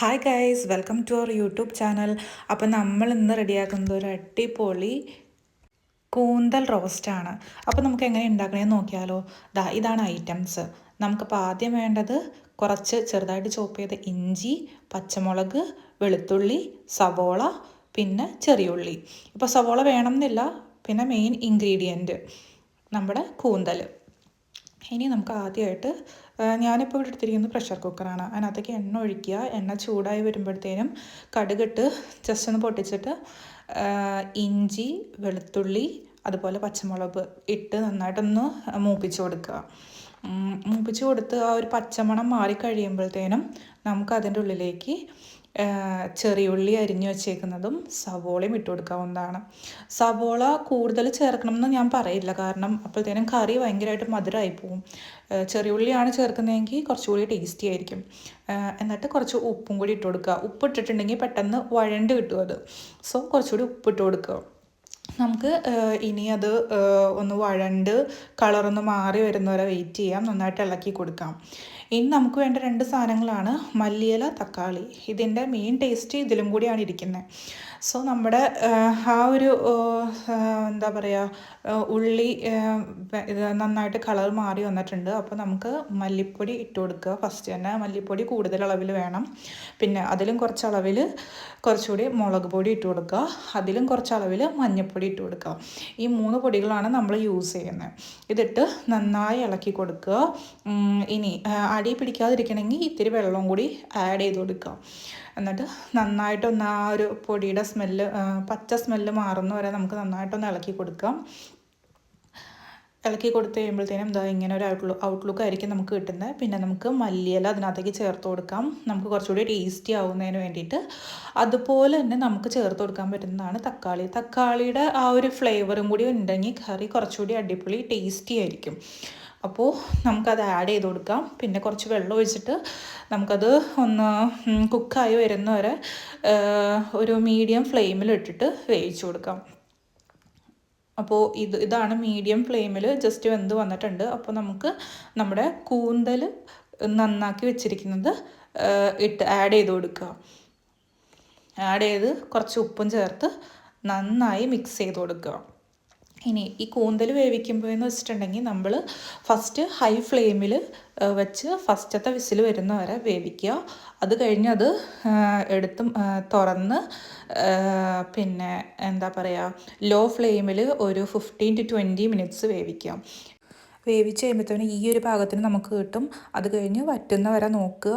Hi guys, welcome to our YouTube channel. അപ്പോൾ നമ്മൾ ഇന്ന് റെഡിയാക്കുന്നത് ഒരു അടിപൊളി കൂന്തൽ റോസ്റ്റാണ്. അപ്പോൾ നമുക്ക് എങ്ങനെ ഉണ്ടാക്കണമെന്ന് നോക്കിയാലോ. ഇതാണ് ഐറ്റംസ്. നമുക്കിപ്പോൾ ആദ്യം വേണ്ടത് കുറച്ച് ചെറുതായിട്ട് ചോപ്പ് ചെയ്ത ഇഞ്ചി, പച്ചമുളക്, വെളുത്തുള്ളി, സവോള, പിന്നെ ചെറിയുള്ളി. ഇപ്പോൾ സവോള വേണമെന്നില്ല. പിന്നെ മെയിൻ ഇൻഗ്രീഡിയൻറ്റ് നമ്മുടെ കൂന്തൽ. ഇനി നമുക്ക് ആദ്യമായിട്ട് ഞാനിപ്പോൾ ഇവിടെ എടുത്തിരിക്കുന്നത് പ്രഷർ കുക്കറാണ്. അതിനകത്തേക്ക് എണ്ണ ഒഴിക്കുക. എണ്ണ ചൂടായി വരുമ്പോഴത്തേനും കടുകിട്ട് ജസ്റ്റ് ഒന്ന് പൊട്ടിച്ചിട്ട് ഇഞ്ചി, വെളുത്തുള്ളി, അതുപോലെ പച്ചമുളക് ഇട്ട് നന്നായിട്ടൊന്ന് മൂപ്പിച്ച് കൊടുക്കുക. മൂപ്പിച്ച് കൊടുത്ത് ആ ഒരു പച്ചമണം മാറി കഴിയുമ്പോഴത്തേനും നമുക്ക് അതിൻ്റെ ഉള്ളിലേക്ക് ചെറിയുള്ളി അരിഞ്ഞു വെച്ചേക്കുന്നതും സവോളയും ഇട്ട് കൊടുക്കാവുന്നതാണ്. സവോള കൂടുതൽ ചേർക്കണമെന്ന് ഞാൻ പറയില്ല, കാരണം അപ്പോഴത്തേനും കറി ഭയങ്കരമായിട്ട് മധുരമായി പോവും. ചെറിയുള്ളിയാണ് ചേർക്കുന്നതെങ്കിൽ കുറച്ചുകൂടി ടേസ്റ്റി ആയിരിക്കും. എന്നിട്ട് കുറച്ച് ഉപ്പും കൂടി ഇട്ട് കൊടുക്കുക. ഉപ്പ് ഇട്ടിട്ടുണ്ടെങ്കിൽ പെട്ടെന്ന് വഴണ്ട് കിട്ടും അത്. സോ കുറച്ചുകൂടി ഉപ്പിട്ട് കൊടുക്കുക. നമുക്ക് ഇനി അത് ഒന്ന് വഴണ്ട് കളറൊന്ന് മാറി വരുന്നവരെ വെയിറ്റ് ചെയ്യാം. നന്നായിട്ട് ഇളക്കി കൊടുക്കാം. ഇനി നമുക്ക് വേണ്ട രണ്ട് സാധനങ്ങളാണ് മല്ലിയില, തക്കാളി. ഇതിൻ്റെ മെയിൻ ടേസ്റ്റ് ഇതിലും കൂടിയാണ് ഇരിക്കുന്നത്. സോ നമ്മുടെ ആ ഒരു എന്താ പറയുക, ഉള്ളി ഇത് നന്നായിട്ട് കളർ മാറി വന്നിട്ടുണ്ട്. അപ്പോൾ നമുക്ക് മല്ലിപ്പൊടി ഇട്ട് കൊടുക്കുക. ഫസ്റ്റ് തന്നെ മല്ലിപ്പൊടി കൂടുതൽ അളവിൽ വേണം. പിന്നെ അതിലും കുറച്ച് അളവിൽ കുറച്ചുകൂടി മുളക് പൊടി ഇട്ട് കൊടുക്കുക. അതിലും കുറച്ച് അളവിൽ മഞ്ഞൾപ്പൊടി ഇട്ട് കൊടുക്കുക. ഈ 3 പൊടികളാണ് നമ്മൾ യൂസ് ചെയ്യുന്നത്. ഇതിട്ട് നന്നായി ഇളക്കി കൊടുക്കുക. ഇനി അടി പിടിക്കാതിരിക്കണമെങ്കിൽ ഇത്തിരി വെള്ളം കൂടി ആഡ് ചെയ്ത് കൊടുക്കുക. എന്നിട്ട് നന്നായിട്ടൊന്ന് ആ ഒരു പൊടിയുടെ സ്മെല്ല്, പച്ച സ്മെല്ല് മാറുന്ന വരെ നമുക്ക് നന്നായിട്ടൊന്ന് ഇളക്കി കൊടുക്കാം. ഇളക്കി കൊടുത്ത് കഴിയുമ്പോഴത്തേനും ഇങ്ങനെ ഒരു ഔട്ട്ലുക്ക് ആയിരിക്കും നമുക്ക് കിട്ടുന്നത്. പിന്നെ നമുക്ക് മല്ലിയില അതിനകത്തേക്ക് ചേർത്ത് കൊടുക്കാം, നമുക്ക് കുറച്ചുകൂടി ടേസ്റ്റി ആവുന്നതിന് വേണ്ടിയിട്ട്. അതുപോലെ തന്നെ നമുക്ക് ചേർത്ത് കൊടുക്കാൻ പറ്റുന്നതാണ് തക്കാളി. തക്കാളിയുടെ ആ ഒരു ഫ്ലേവറും കൂടി ഉണ്ടെങ്കിൽ കറി കുറച്ചുകൂടി അടിപൊളി ടേസ്റ്റി ആയിരിക്കും. അപ്പോൾ നമുക്കത് ആഡ് ചെയ്ത് കൊടുക്കാം. പിന്നെ കുറച്ച് വെള്ളം ഒഴിച്ചിട്ട് നമുക്കത് ഒന്ന് കുക്കായി വരുന്നവരെ ഒരു മീഡിയം ഫ്ലെയിമിൽ ഇട്ടിട്ട് വേവിച്ച് കൊടുക്കാം. അപ്പോൾ ഇതാണ് മീഡിയം ഫ്ലെയിമിൽ ജസ്റ്റ് വെന്ത് വന്നിട്ടുണ്ട്. അപ്പോൾ നമുക്ക് നമ്മുടെ കൂന്തൽ നന്നാക്കി വെച്ചിരിക്കുന്നത് ആഡ് ചെയ്ത് കൊടുക്കുക. ആഡ് ചെയ്ത് കുറച്ച് ഉപ്പും ചേർത്ത് നന്നായി മിക്സ് ചെയ്ത് കൊടുക്കുക. ഇനി ഈ കൂന്തൽ വേവിക്കുമ്പോൾ എന്ന് വെച്ചിട്ടുണ്ടെങ്കിൽ നമ്മൾ ഫസ്റ്റ് ഹൈ ഫ്ലെയിമിൽ വെച്ച് ഫസ്റ്റത്തെ വിസിൽ വരുന്ന വരെ വേവിക്കുക. അത് കഴിഞ്ഞ് അത് എടുത്ത് തുറന്ന് പിന്നെ എന്താ പറയുക, ലോ ഫ്ലെയിമിൽ ഒരു 15 to 20 മിനിറ്റ്സ് വേവിക്കാം. വേവിച്ച് കഴിയുമ്പോഴത്തേനും ഈ ഒരു പാകത്തിന് നമുക്ക് കിട്ടും. അത് കഴിഞ്ഞ് വറ്റുന്ന വരെ നോക്കുക.